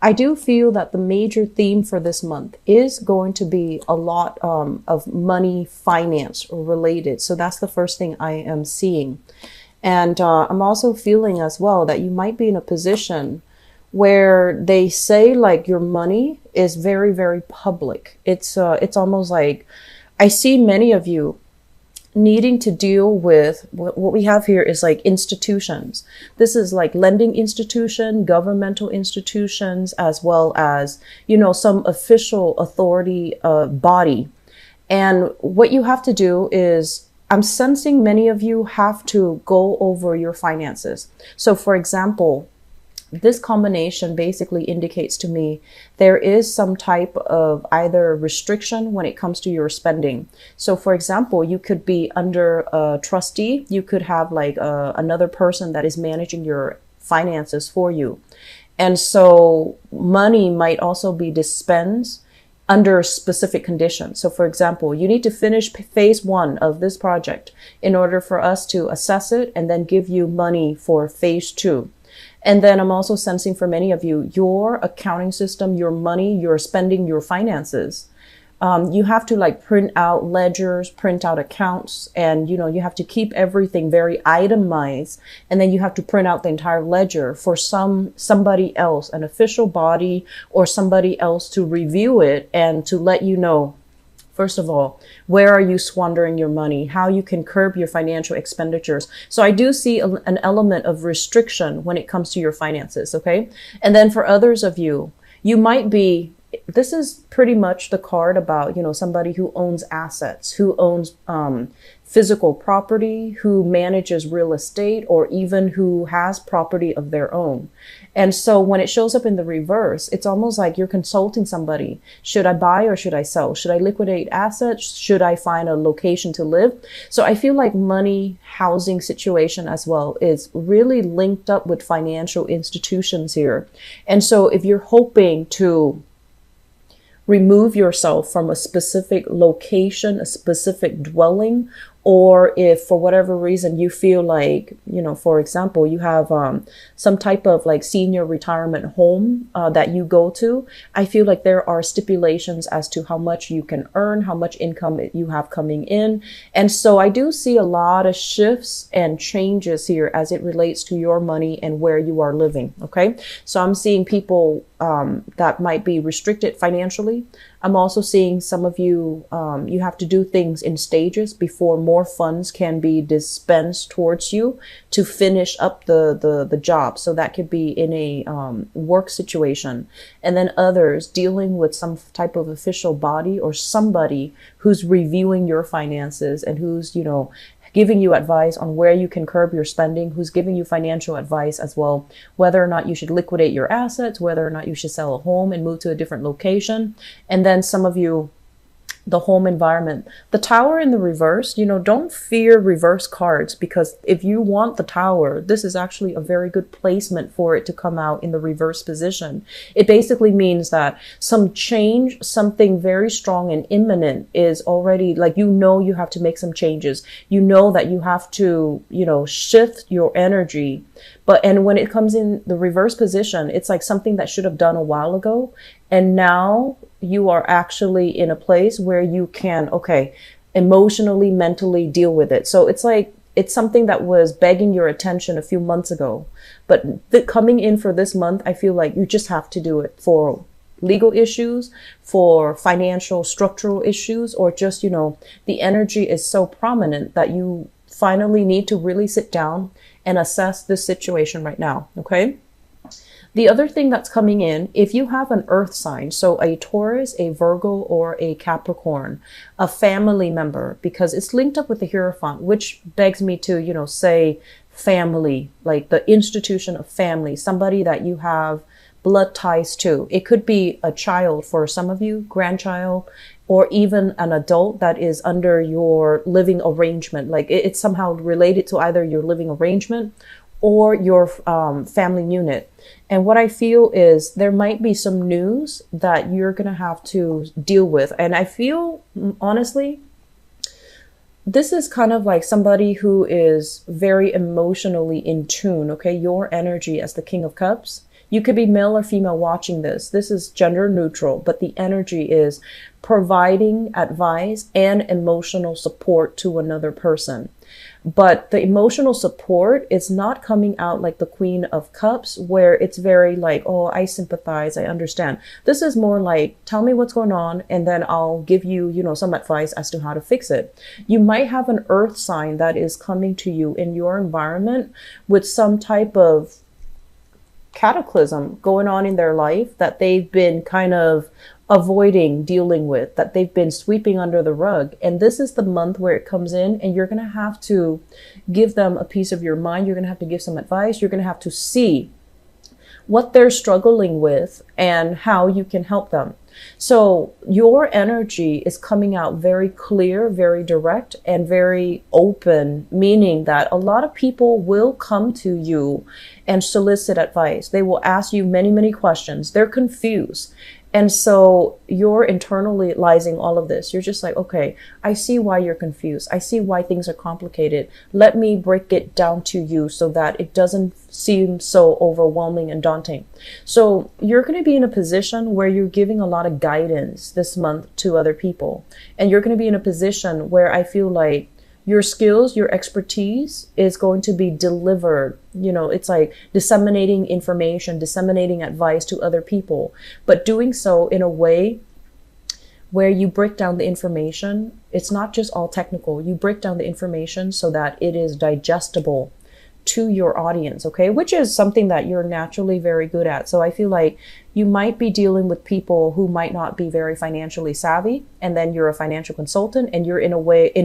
I do feel that the major theme for this month is going to be a lot of money, finance related. So that's the first thing I am seeing. And I'm also feeling as well that you might be in a position where they say like your money is very, very public. It's almost like I see many of you needing to deal with what we have here is like institutions. This is like lending institution, governmental institutions, as well as, you know, some official authority body. And what you have to do is, I'm sensing many of you have to go over your finances. So for example, this combination basically indicates to me there is some type of either restriction when it comes to your spending. So for example, you could be under a trustee. You could have like another person that is managing your finances for you. And so money might also be dispensed under specific conditions. So for example, you need to finish phase 1 of this project in order for us to assess it and then give you money for phase 2. And then I'm also sensing for many of you, your accounting system, your money, your spending, your finances. You have to like print out ledgers, print out accounts, and you know, you have to keep everything very itemized. And then you have to print out the entire ledger for somebody else, an official body or somebody else to review it and to let you know, first of all, where are you squandering your money? How you can curb your financial expenditures. So I do see an element of restriction when it comes to your finances, okay? And then for others of you, you might be, this is pretty much the card about, you know, somebody who owns assets, who owns physical property, who manages real estate, or even who has property of their own. And so when it shows up in the reverse, it's almost like you're consulting somebody. Should I buy or should I sell? Should I liquidate assets? Should I find a location to live? So I feel like money, housing situation as well is really linked up with financial institutions here. And so if you're hoping to remove yourself from a specific location, a specific dwelling, or if for whatever reason you feel like, you know, for example, you have some type of like senior retirement home that you go to, I feel like there are stipulations as to how much you can earn, how much income you have coming in. And so I do see a lot of shifts and changes here as it relates to your money and where you are living. Okay. So I'm seeing people that might be restricted financially. I'm also seeing some of you, you have to do things in stages before more funds can be dispensed towards you to finish up the job. So that could be in a work situation. And then others dealing with some type of official body or somebody who's reviewing your finances and who's, you know, giving you advice on where you can curb your spending, who's giving you financial advice as well, whether or not you should liquidate your assets, whether or not you should sell a home and move to a different location. And then some of you, the home environment, the tower in the reverse, you know, don't fear reverse cards, because if you want the tower, this is actually a very good placement for it to come out in the reverse position. It basically means that some change, something very strong and imminent is already like, you know, you have to make some changes. You know that you have to, you know, shift your energy. And when it comes in the reverse position, it's like something that should have done a while ago. And now you are actually in a place where you can, okay, emotionally, mentally deal with it. So it's like, it's something that was begging your attention a few months ago. But coming in for this month, I feel like you just have to do it for legal issues, for financial structural issues, or just, you know, the energy is so prominent that you finally need to really sit down and assess this situation right now. Okay. The other thing that's coming in, if you have an earth sign, so a Taurus, a Virgo, or a Capricorn, a family member, because it's linked up with the Hierophant, which begs me to, you know, say family, like the institution of family, somebody that you have blood ties to. It could be a child for some of you, grandchild, or even an adult that is under your living arrangement. Like it's somehow related to either your living arrangement or your family unit. And what I feel is there might be some news that you're going to have to deal with. And I feel, honestly, this is kind of like somebody who is very emotionally in tune, okay? Your energy as the King of Cups. You could be male or female watching this. This is gender neutral, but the energy is providing advice and emotional support to another person. But the emotional support is not coming out like the Queen of Cups, where it's very like, oh, I sympathize, I understand. This is more like, tell me what's going on, and then I'll give you, some advice as to how to fix it. You might have an earth sign that is coming to you in your environment with some type of cataclysm going on in their life that they've been kind of avoiding dealing with, that they've been sweeping under the rug. And this is the month where it comes in, and you're going to have to give them a piece of your mind. You're going to have to give some advice. You're going to have to see what they're struggling with and how you can help them. So your energy is coming out very clear, very direct, and very open, meaning that a lot of people will come to you and solicit advice. They will ask you many, many questions. They're confused. And so you're internalizing all of this. You're just like, okay, I see why you're confused. I see why things are complicated. Let me break it down to you so that it doesn't seem so overwhelming and daunting. So you're going to be in a position where you're giving a lot of guidance this month to other people. And you're going to be in a position where I feel like your skills, your expertise is going to be delivered. It's like disseminating information, disseminating advice to other people, but doing so in a way where you break down the information. It's not just all technical. You break down the information so that it is digestible to your audience, okay? Which is something that you're naturally very good at. So I feel like you might be dealing with people who might not be very financially savvy, and then you're a financial consultant and you're in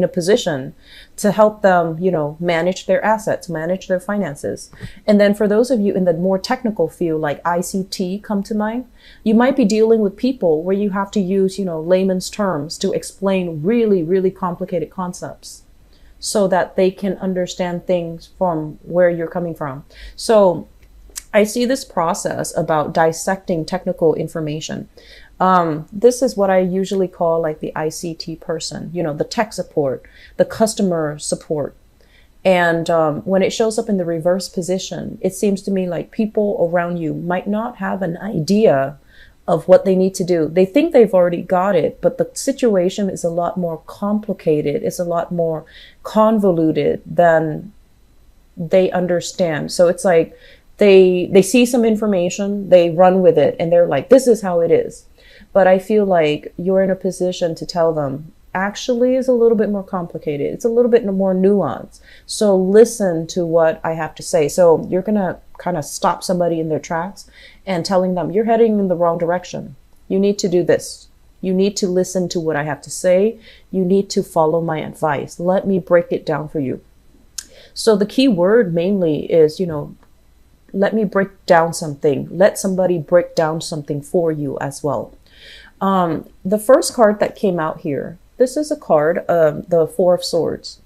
a position to help them, manage their assets, manage their finances. And then for those of you in the more technical field, like ICT come to mind, you might be dealing with people where you have to use, layman's terms to explain really, really complicated concepts, so that they can understand things from where you're coming from. So I see this process about dissecting technical information. This is what I usually call like the ICT person, the tech support, the customer support. And when it shows up in the reverse position, it seems to me like people around you might not have an idea of what they need to do. They think they've already got it, but the situation is a lot more complicated. It's a lot more convoluted than they understand. So it's like they see some information, they run with it, and they're like, this is how it is. But I feel like you're in a position to tell them, actually is a little bit more complicated. It's a little bit more nuanced. So listen to what I have to say. So you're going to kind of stop somebody in their tracks and telling them, you're heading in the wrong direction. You need to do this. You need to listen to what I have to say. You need to follow my advice. Let me break it down for you. So the key word mainly is, let me break down something. Let somebody break down something for you as well. The first card that came out here, this is a card, the Four of Swords.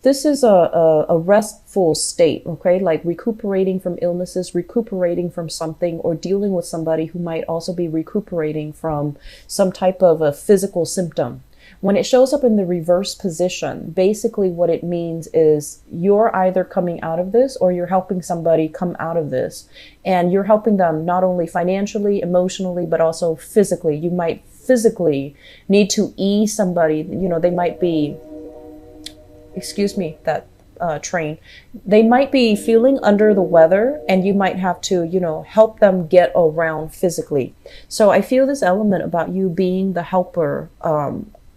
This is a restful state, okay? Like recuperating from illnesses, recuperating from something, or dealing with somebody who might also be recuperating from some type of a physical symptom. When it shows up in the reverse position, basically what it means is you're either coming out of this or you're helping somebody come out of this. And you're helping them not only financially, emotionally, but also physically. You might physically need to ease somebody. They might be, train. They might be feeling under the weather, and you might have to, help them get around physically. So I feel this element about you being the helper,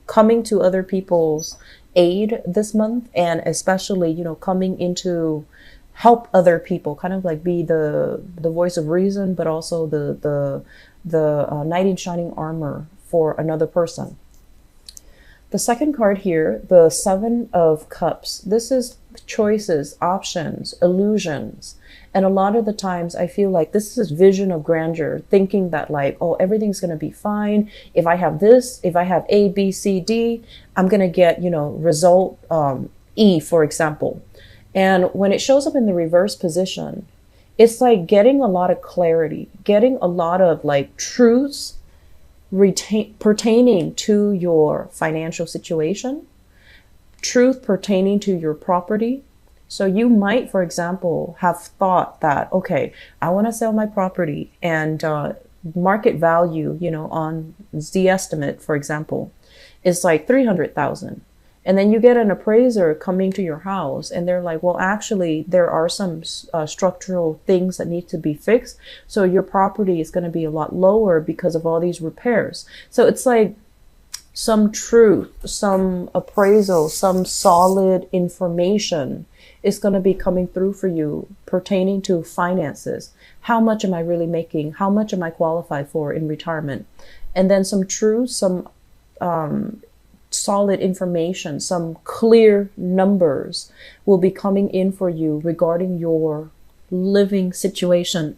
coming to other people's aid this month, and especially, coming into help other people, kind of like be the voice of reason, but also the knight in shining armor for another person. The second card here, the Seven of Cups. This is choices, options, illusions. And a lot of the times I feel like this is vision of grandeur, thinking that like, oh, everything's going to be fine. If I have this, if I have A, B, C, D, I'm going to get, result E, for example. And when it shows up in the reverse position, it's like getting a lot of clarity, getting a lot of like truths pertaining to your financial situation, truth pertaining to your property, So you might, for example, have thought that, okay, I want to sell my property, and market value, on the estimate, for example, is like 300,000. And then you get an appraiser coming to your house and they're like, well, actually, there are some structural things that need to be fixed. So your property is going to be a lot lower because of all these repairs. So it's like some truth, some appraisal, some solid information is going to be coming through for you pertaining to finances. How much am I really making? How much am I qualified for in retirement? And then some truth, some solid information, some clear numbers will be coming in for you regarding your living situation.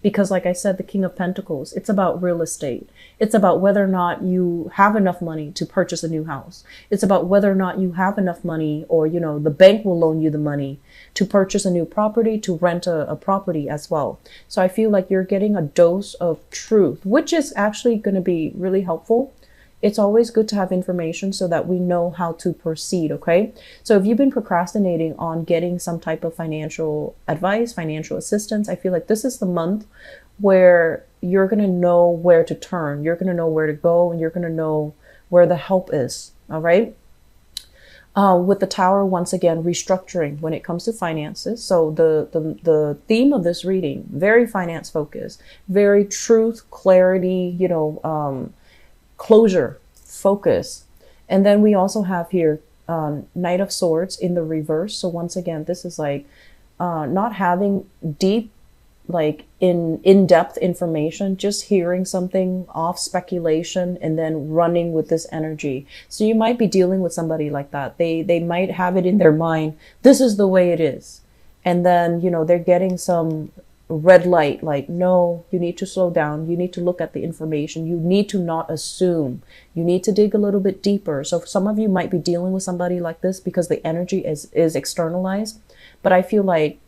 Because like I said, the King of Pentacles, it's about real estate. It's about whether or not you have enough money to purchase a new house. It's about whether or not you have enough money, or, the bank will loan you the money to purchase a new property, to rent a property as well. So I feel like you're getting a dose of truth, which is actually going to be really helpful. It's always good to have information so that we know how to proceed, okay? So if you've been procrastinating on getting some type of financial advice, financial assistance, I feel like this is the month where you're going to know where to turn. You're going to know where to go, and you're going to know where the help is, all right? With the Tower, once again, restructuring when it comes to finances. So the theme of this reading, very finance focused, very truth, clarity, closure, focus. And then we also have here Knight of Swords in the reverse. So once again, this is like not having deep, like in-depth information, just hearing something off speculation and then running with this energy. So you might be dealing with somebody like that. They might have it in their mind, this is the way it is. And then, they're getting some red light, like, no, you need to slow down. You need to look at the information. You need to not assume. You need to dig a little bit deeper. So some of you might be dealing with somebody like this because the energy is externalized. But I feel like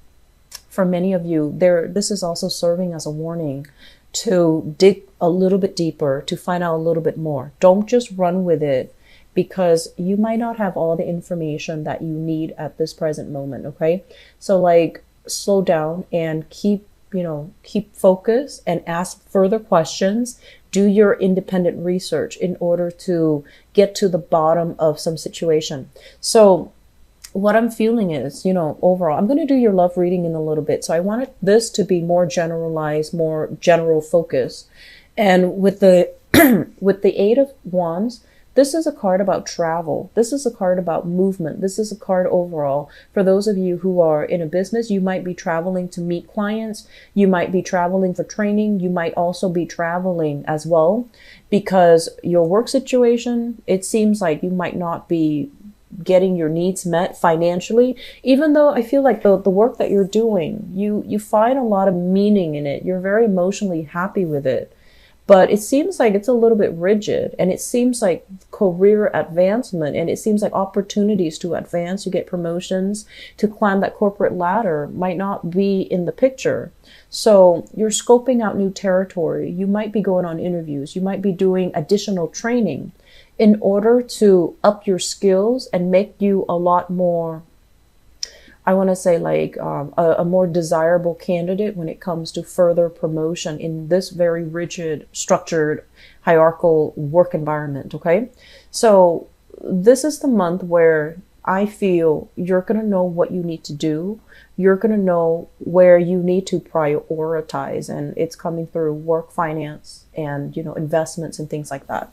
for many of you, this is also serving as a warning to dig a little bit deeper, to find out a little bit more. Don't just run with it, because you might not have all the information that you need at this present moment, okay? So like, slow down and keep focus and ask further questions. Do your independent research in order to get to the bottom of some situation. So what I'm feeling is, overall, I'm going to do your love reading in a little bit. So I wanted this to be more generalized, more general focus. And with the with the Eight of Wands, this is a card about travel. This is a card about movement. This is a card overall. For those of you who are in a business, you might be traveling to meet clients. You might be traveling for training. You might also be traveling as well, because your work situation, it seems like you might not be getting your needs met financially, even though I feel like the work that you're doing, you find a lot of meaning in it. You're very emotionally happy with it. But it seems like it's a little bit rigid, and it seems like career advancement, and it seems like opportunities to advance, to get promotions, to climb that corporate ladder might not be in the picture. So you're scoping out new territory. You might be going on interviews. You might be doing additional training in order to up your skills and make you a lot more, I want to say, like a more desirable candidate when it comes to further promotion in this very rigid, structured, hierarchical work environment, okay? So this is the month where I feel you're going to know what you need to do. You're going to know where you need to prioritize, and it's coming through work, finance, and, investments and things like that.